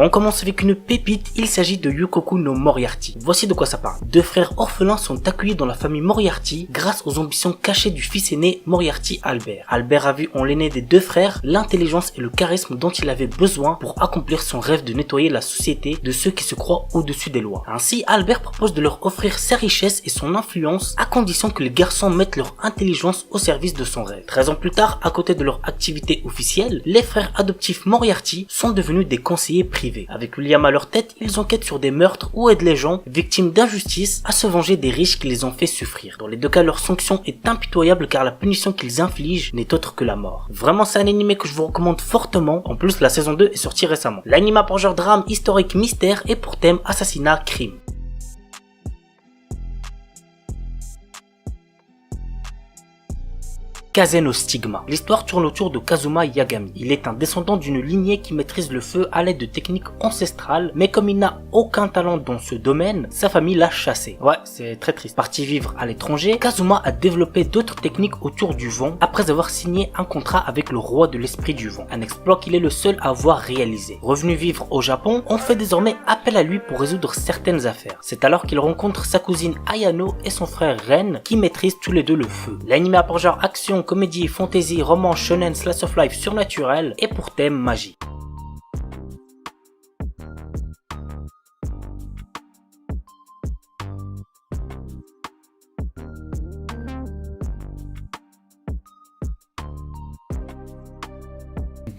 On commence avec une pépite, il s'agit de Yukoku no Moriarty. Voici de quoi ça parle. Deux frères orphelins sont accueillis dans la famille Moriarty grâce aux ambitions cachées du fils aîné Moriarty Albert. Albert a vu en l'aîné des deux frères l'intelligence et le charisme dont il avait besoin pour accomplir son rêve de nettoyer la société de ceux qui se croient au-dessus des lois. Ainsi, Albert propose de leur offrir sa richesse et son influence à condition que les garçons mettent leur intelligence au service de son rêve. 13 ans plus tard, à côté de leur activité officielle, les frères adoptifs Moriarty sont devenus des conseillers privés. Avec William à leur tête, ils enquêtent sur des meurtres ou aident les gens, victimes d'injustice, à se venger des riches qui les ont fait souffrir. Dans les deux cas, leur sanction est impitoyable car la punition qu'ils infligent n'est autre que la mort. Vraiment, c'est un animé que je vous recommande fortement. En plus, la saison 2 est sortie récemment. L'anime a pour genre drame, historique, mystère et pour thème assassinat, crime. Kaze no Stigma. L'histoire tourne autour de Kazuma Yagami. Il est un descendant d'une lignée qui maîtrise le feu à l'aide de techniques ancestrales, mais comme il n'a aucun talent dans ce domaine, sa famille l'a chassé. Ouais, c'est très triste. Parti vivre à l'étranger, Kazuma a développé d'autres techniques autour du vent après avoir signé un contrat avec le roi de l'esprit du vent. Un exploit qu'il est le seul à avoir réalisé. Revenu vivre au Japon, on fait désormais appel à lui pour résoudre certaines affaires. C'est alors qu'il rencontre sa cousine Ayano et son frère Ren qui maîtrisent tous les deux le feu. L'anime a pour genre action, comédie, fantasy, roman, shonen, slice of life surnaturel et pour thème magie.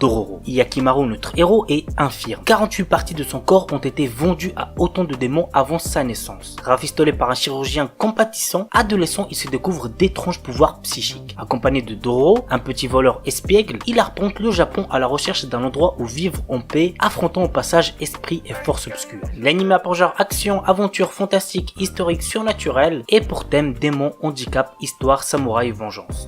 Dororo. Yakimaru, notre héros, est infirme. 48 parties de son corps ont été vendues à autant de démons avant sa naissance. Rafistolé par un chirurgien compatissant, adolescent, il se découvre d'étranges pouvoirs psychiques. Accompagné de Dororo, un petit voleur espiègle, il arpente le Japon à la recherche d'un endroit où vivre en paix, affrontant au passage esprit et force obscure. L'anime a pour genre action, aventure, fantastique, historique, surnaturel et pour thème démons, handicap, histoire, samouraï, vengeance.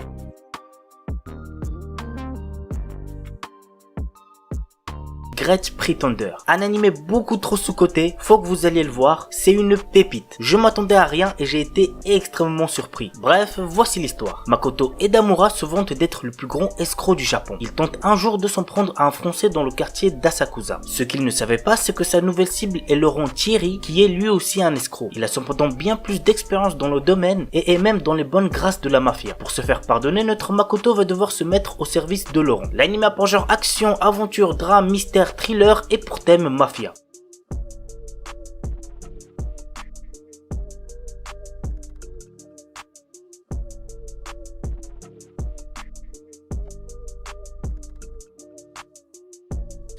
Great Pretender. Un animé beaucoup trop sous-coté, faut que vous alliez le voir, c'est une pépite. Je m'attendais à rien et j'ai été extrêmement surpris. Bref, voici l'histoire. Makoto Edamura se vante d'être le plus grand escroc du Japon. Il tente un jour de s'en prendre à un Français dans le quartier d'Asakusa. Ce qu'il ne savait pas, c'est que sa nouvelle cible est Laurent Thierry, qui est lui aussi un escroc. Il a cependant bien plus d'expérience dans le domaine et est même dans les bonnes grâces de la mafia. Pour se faire pardonner, notre Makoto va devoir se mettre au service de Laurent. L'anime a pour genre action, aventure, drame, mystère, thriller et pour thème mafia.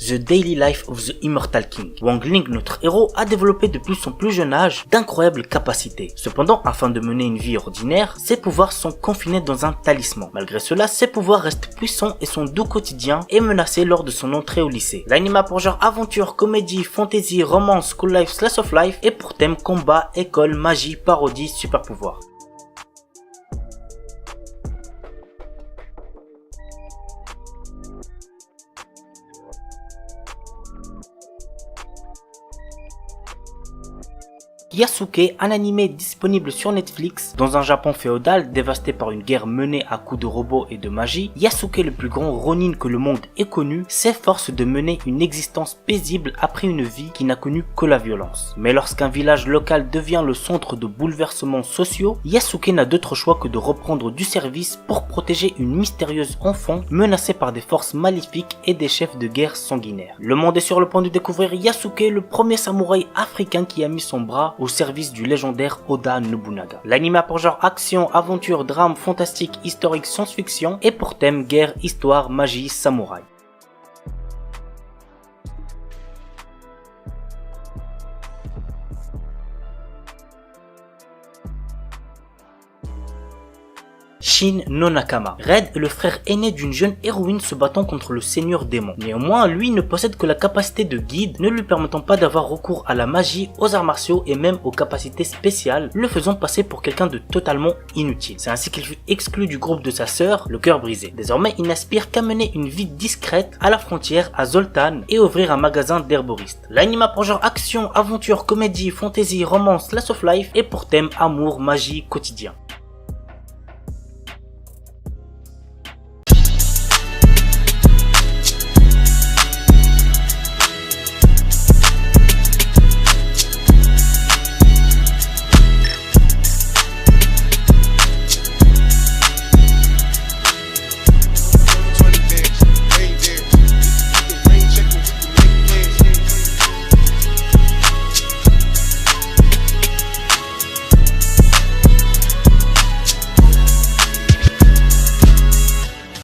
The Daily Life of the Immortal King. Wang Ling, notre héros, a développé depuis son plus jeune âge d'incroyables capacités. Cependant, afin de mener une vie ordinaire, ses pouvoirs sont confinés dans un talisman. Malgré cela, ses pouvoirs restent puissants et son doux quotidien est menacé lors de son entrée au lycée. L'anime a pour genre aventure, comédie, fantasy, romance, school life, slice of life et pour thème combat, école, magie, parodie, super pouvoir. Yasuke, un animé disponible sur Netflix. Dans un Japon féodal dévasté par une guerre menée à coups de robots et de magie, Yasuke, le plus grand ronin que le monde ait connu, s'efforce de mener une existence paisible après une vie qui n'a connu que la violence. Mais lorsqu'un village local devient le centre de bouleversements sociaux, Yasuke n'a d'autre choix que de reprendre du service pour protéger une mystérieuse enfant menacée par des forces maléfiques et des chefs de guerre sanguinaires. Le monde est sur le point de découvrir Yasuke, le premier samouraï africain qui a mis son bras au service du légendaire Oda Nobunaga. L'anime a pour genre action, aventure, drame, fantastique, historique, science-fiction et pour thème guerre, histoire, magie, samouraï. Shin no Nakama. Red est le frère aîné d'une jeune héroïne se battant contre le seigneur démon. Néanmoins, lui ne possède que la capacité de guide, ne lui permettant pas d'avoir recours à la magie, aux arts martiaux et même aux capacités spéciales, le faisant passer pour quelqu'un de totalement inutile. C'est ainsi qu'il fut exclu du groupe de sa sœur, le cœur brisé. Désormais, il n'aspire qu'à mener une vie discrète à la frontière à Zoltan et ouvrir un magasin d'herboriste. L'anime a pour genre action, aventure, comédie, fantasy, romance, slice of life et pour thème amour, magie, quotidien.